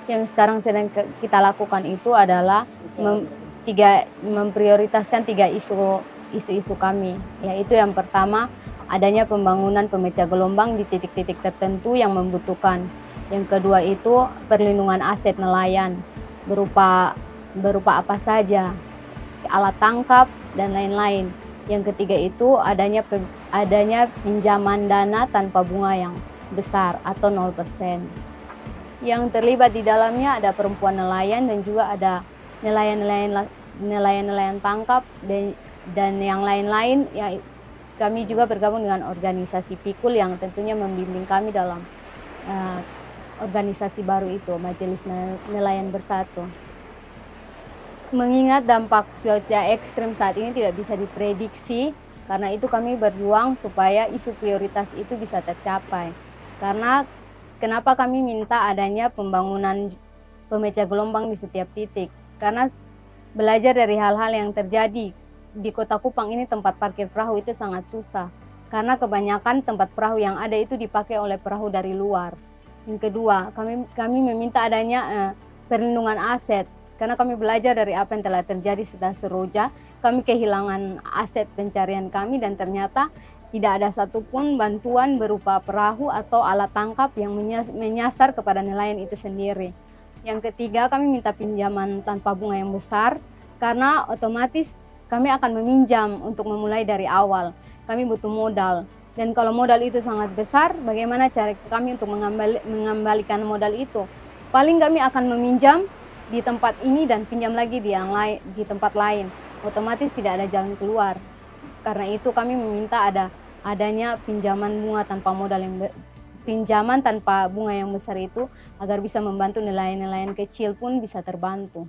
Yang sekarang sedang kita lakukan itu adalah memprioritaskan tiga isu kami, yaitu yang pertama adanya pembangunan pemecah gelombang di titik-titik tertentu yang membutuhkan. Yang kedua itu perlindungan aset nelayan berupa apa saja, alat tangkap dan lain-lain. Yang ketiga itu adanya pinjaman dana tanpa bunga yang besar atau 0%. Yang terlibat di dalamnya ada perempuan nelayan dan juga ada nelayan tangkap dan yang lain-lain. Ya, kami juga bergabung dengan organisasi Pikul yang tentunya membimbing kami dalam organisasi baru itu, Majelis Nelayan Bersatu. Mengingat dampak cuaca ekstrim saat ini tidak bisa diprediksi, karena itu kami berjuang supaya isu prioritas itu bisa tercapai. Karena kenapa kami minta adanya pembangunan pemecah gelombang di setiap titik? Karena belajar dari hal-hal yang terjadi di Kota Kupang ini, tempat parkir perahu itu sangat susah. Karena kebanyakan tempat perahu yang ada itu dipakai oleh perahu dari luar. Yang kedua, kami meminta adanya perlindungan aset. Karena kami belajar dari apa yang telah terjadi setelah Seroja, kami kehilangan aset pencarian kami dan ternyata tidak ada satupun bantuan berupa perahu atau alat tangkap yang menyasar kepada nelayan itu sendiri. Yang ketiga, kami minta pinjaman tanpa bunga yang besar, karena otomatis kami akan meminjam untuk memulai dari awal. Kami butuh modal, dan kalau modal itu sangat besar, bagaimana cara kami untuk mengembalikan modal itu? Paling kami akan meminjam di tempat ini dan pinjam lagi di tempat lain. Otomatis tidak ada jalan keluar. Karena itu kami meminta adanya pinjaman tanpa bunga yang besar itu, agar bisa membantu nelayan-nelayan kecil pun bisa terbantu.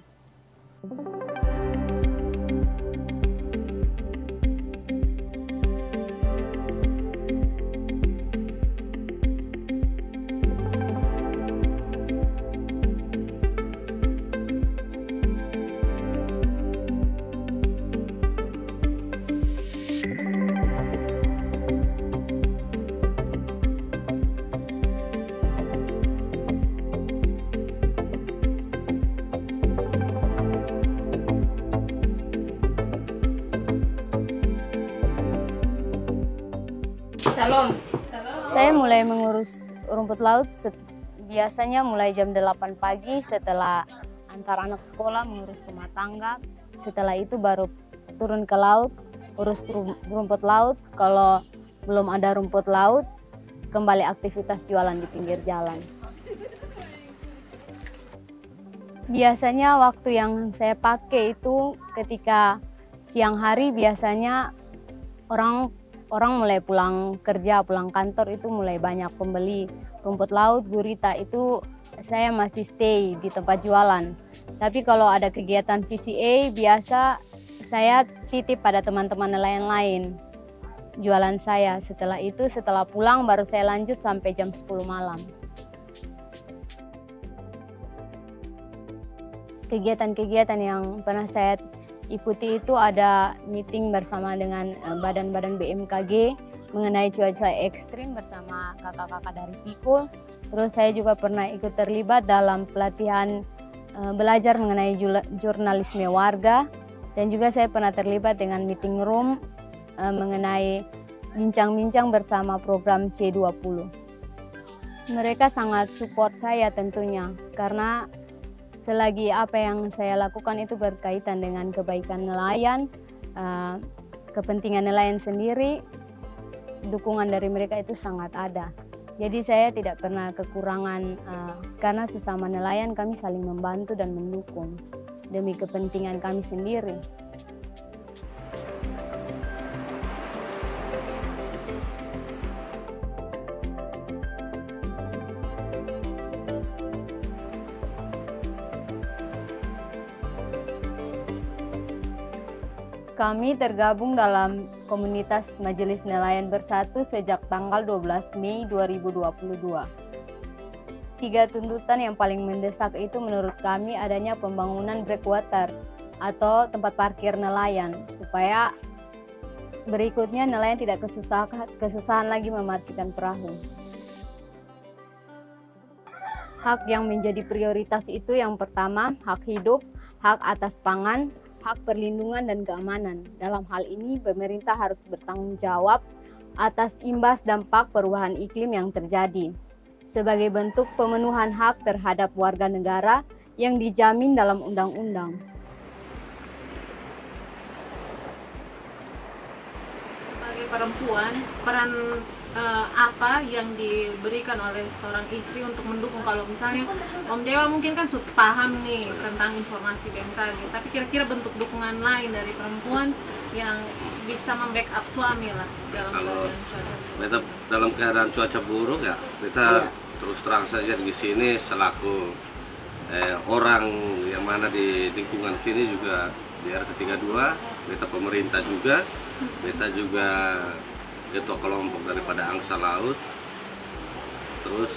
Salam. Saya mulai mengurus rumput laut biasanya mulai jam 8 pagi setelah antar anak sekolah, mengurus rumah tangga. Setelah itu baru turun ke laut, urus rumput laut. Kalau belum ada rumput laut, kembali aktivitas jualan di pinggir jalan. Biasanya waktu yang saya pakai itu ketika siang hari, biasanya orang orang mulai pulang kerja, pulang kantor itu mulai banyak pembeli. Rumput laut, gurita itu saya masih stay di tempat jualan. Tapi kalau ada kegiatan VCA, biasa saya titip pada teman-teman nelayan lain jualan saya. Setelah itu, setelah pulang baru saya lanjut sampai jam 10 malam. Kegiatan-kegiatan yang pernah saya ikuti itu ada meeting bersama dengan badan-badan BMKG mengenai cuaca ekstrim bersama kakak-kakak dari Pikul. Terus saya juga pernah ikut terlibat dalam pelatihan belajar mengenai jurnalisme warga, dan juga saya pernah terlibat dengan meeting room mengenai bincang-bincang bersama program C20. Mereka sangat support saya tentunya, karena selagi apa yang saya lakukan itu berkaitan dengan kebaikan nelayan, kepentingan nelayan sendiri, dukungan dari mereka itu sangat ada. Jadi saya tidak pernah kekurangan, karena sesama nelayan kami saling membantu dan mendukung demi kepentingan kami sendiri. Kami tergabung dalam komunitas Majelis Nelayan Bersatu sejak tanggal 12 Mei 2022. 3 tuntutan yang paling mendesak itu menurut kami adanya pembangunan breakwater atau tempat parkir nelayan, supaya berikutnya nelayan tidak kesusahan lagi mematikan perahu. Hak yang menjadi prioritas itu yang pertama, hak hidup, hak atas pangan, hak perlindungan dan keamanan. Dalam hal ini, pemerintah harus bertanggung jawab atas imbas dampak perubahan iklim yang terjadi, sebagai bentuk pemenuhan hak terhadap warga negara yang dijamin dalam undang-undang. Sebagai perempuan, peran apa yang diberikan oleh seorang istri untuk mendukung? Kalau misalnya Om Dewa mungkin kan sudah paham nih tentang informasi BMKG, tapi kira-kira bentuk dukungan lain dari perempuan yang bisa membackup suami lah dalam kita dalam keadaan cuaca buruk ya, kita terus terang saja di sini selaku orang yang mana di lingkungan sini juga di RT32, kita pemerintah juga, kita juga ketua kelompok daripada angsa laut. Terus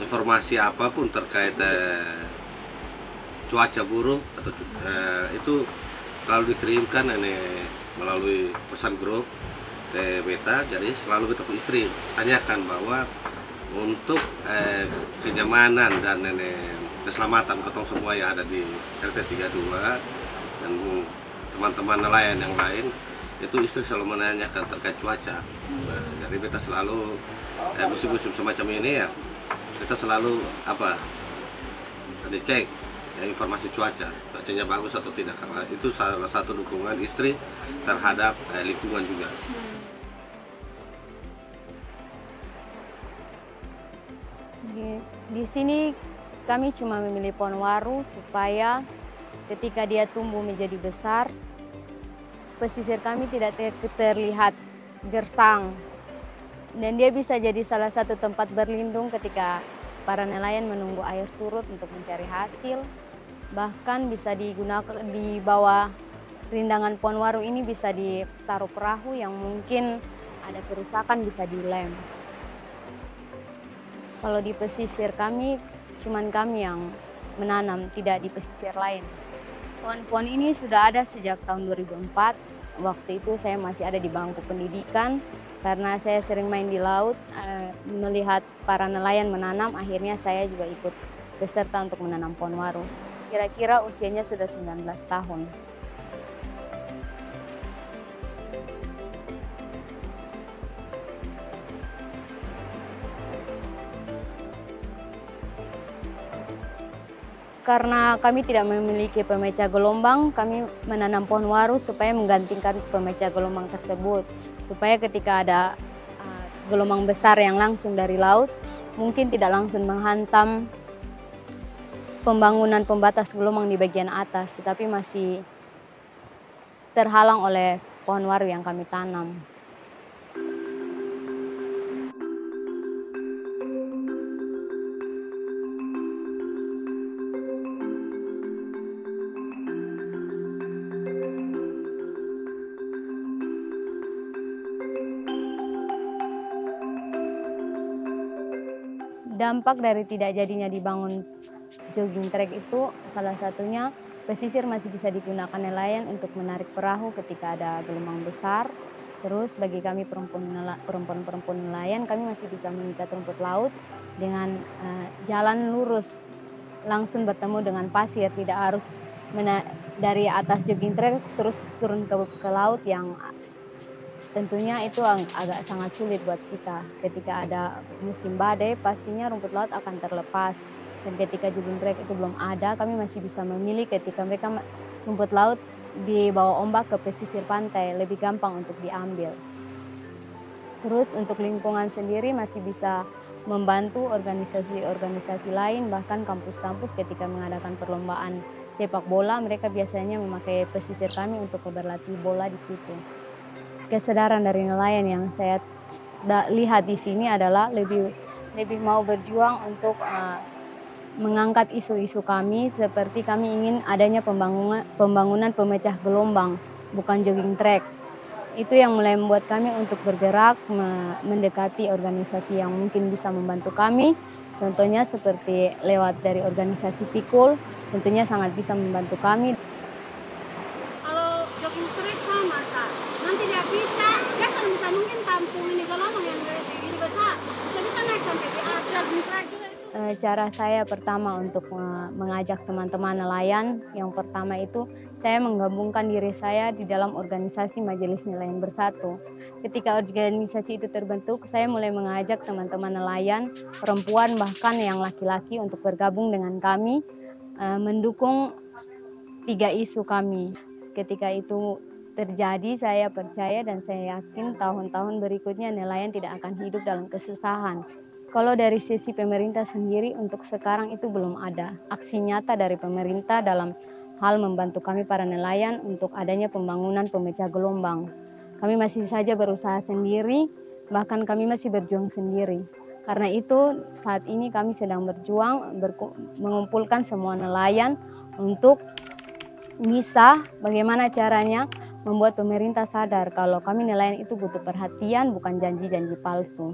informasi apapun terkait cuaca buruk atau itu selalu dikirimkan melalui pesan grup beta. Jadi selalu kita istri tanyakan bahwa untuk kenyamanan dan keselamatan ketong semua yang ada di RT32 dan teman-teman nelayan yang lain, itu istri selalu menanyakan terkait cuaca. Jadi kita selalu musim-musim semacam ini ya, kita selalu dicek informasi cuacanya bagus atau tidak, karena itu salah satu dukungan istri terhadap lingkungan juga. Di sini kami cuma memilih pohon waru supaya ketika dia tumbuh menjadi besar, pesisir kami tidak terlihat gersang, dan dia bisa jadi salah satu tempat berlindung ketika para nelayan menunggu air surut untuk mencari hasil. Bahkan bisa digunakan di bawah rindangan pohon waru ini, bisa ditaruh perahu yang mungkin ada kerusakan, bisa dilem. Kalau di pesisir kami, cuman kami yang menanam, tidak di pesisir lain. Pohon-pohon ini sudah ada sejak tahun 2004. Waktu itu saya masih ada di bangku pendidikan, karena saya sering main di laut, melihat para nelayan menanam, akhirnya saya juga ikut beserta untuk menanam pohon waru. Kira-kira usianya sudah 19 tahun. Karena kami tidak memiliki pemecah gelombang, kami menanam pohon waru supaya menggantikan pemecah gelombang tersebut. Supaya ketika ada gelombang besar yang langsung dari laut, mungkin tidak langsung menghantam pembangunan pembatas gelombang di bagian atas, tetapi masih terhalang oleh pohon waru yang kami tanam. Dampak dari tidak jadinya dibangun jogging track itu salah satunya pesisir masih bisa digunakan nelayan untuk menarik perahu ketika ada gelombang besar. Terus bagi kami perempuan-perempuan nelayan, kami masih bisa mengikat rumput laut dengan jalan lurus langsung bertemu dengan pasir, tidak harus dari atas jogging track terus turun ke laut yang tentunya itu agak sangat sulit buat kita. Ketika ada musim badai, pastinya rumput laut akan terlepas. Dan ketika jogging track itu belum ada, kami masih bisa memilih ketika mereka rumput laut dibawa ombak ke pesisir pantai, lebih gampang untuk diambil. Terus untuk lingkungan sendiri masih bisa membantu organisasi-organisasi lain, bahkan kampus-kampus ketika mengadakan perlombaan sepak bola, mereka biasanya memakai pesisir kami untuk berlatih bola di situ. Kesadaran dari nelayan yang saya lihat di sini adalah lebih mau berjuang untuk mengangkat isu-isu kami, seperti kami ingin adanya pembangunan pemecah gelombang, bukan jogging track. Itu yang mulai membuat kami untuk bergerak mendekati organisasi yang mungkin bisa membantu kami. Contohnya seperti lewat dari organisasi Pikul, tentunya sangat bisa membantu kami. Kalau jogging track sama Kak, nanti dia bisa mungkin tampung ini gelombang yang gini besar, bisa naik sampai di atas jogging track juga. Cara saya pertama untuk mengajak teman-teman nelayan, yang pertama itu saya menggabungkan diri saya di dalam organisasi Majelis Nelayan Bersatu. Ketika organisasi itu terbentuk, saya mulai mengajak teman-teman nelayan, perempuan bahkan yang laki-laki untuk bergabung dengan kami, mendukung 3 isu kami. Ketika itu terjadi, saya percaya dan saya yakin tahun-tahun berikutnya nelayan tidak akan hidup dalam kesusahan. Kalau dari sisi pemerintah sendiri untuk sekarang itu belum ada aksi nyata dari pemerintah dalam hal membantu kami para nelayan untuk adanya pembangunan pemecah gelombang. Kami masih saja berusaha sendiri, bahkan kami masih berjuang sendiri. Karena itu saat ini kami sedang berjuang mengumpulkan semua nelayan untuk bisa bagaimana caranya membuat pemerintah sadar kalau kami nelayan itu butuh perhatian, bukan janji-janji palsu.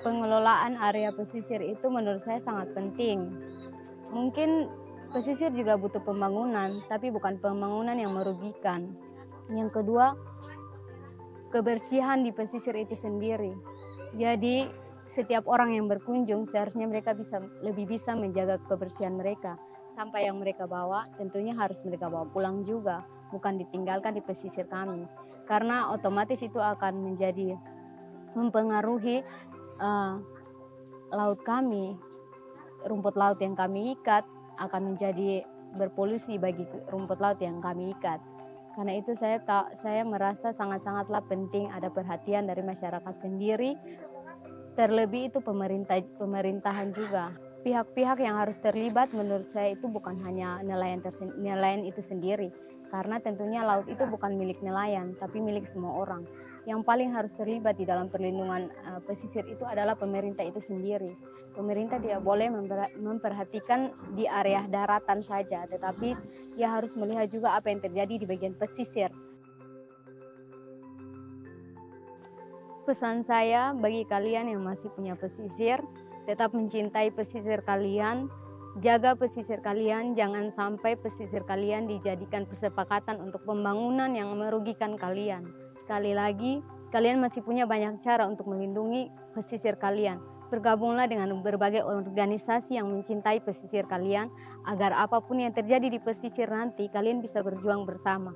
Pengelolaan area pesisir itu menurut saya sangat penting. Mungkin pesisir juga butuh pembangunan, tapi bukan pembangunan yang merugikan. Yang kedua, kebersihan di pesisir itu sendiri. Jadi setiap orang yang berkunjung seharusnya mereka lebih bisa menjaga kebersihan mereka. Sampah yang mereka bawa tentunya harus mereka bawa pulang juga, bukan ditinggalkan di pesisir kami. Karena otomatis itu akan menjadi mempengaruhi laut kami. Rumput laut yang kami ikat akan menjadi berpolusi bagi rumput laut yang kami ikat. Karena itu saya merasa sangat-sangatlah penting ada perhatian dari masyarakat sendiri, terlebih itu pemerintahan juga. Pihak-pihak yang harus terlibat menurut saya itu bukan hanya nelayan itu sendiri, karena tentunya laut itu bukan milik nelayan, tapi milik semua orang. Yang paling harus terlibat di dalam perlindungan pesisir itu adalah pemerintah itu sendiri. Pemerintah tidak boleh memperhatikan di area daratan saja, tetapi dia harus melihat juga apa yang terjadi di bagian pesisir. pesan saya bagi kalian yang masih punya pesisir, tetap mencintai pesisir kalian, jaga pesisir kalian, jangan sampai pesisir kalian dijadikan kesepakatan untuk pembangunan yang merugikan kalian. Sekali lagi, kalian masih punya banyak cara untuk melindungi pesisir kalian. Bergabunglah dengan berbagai organisasi yang mencintai pesisir kalian, agar apapun yang terjadi di pesisir nanti, kalian bisa berjuang bersama.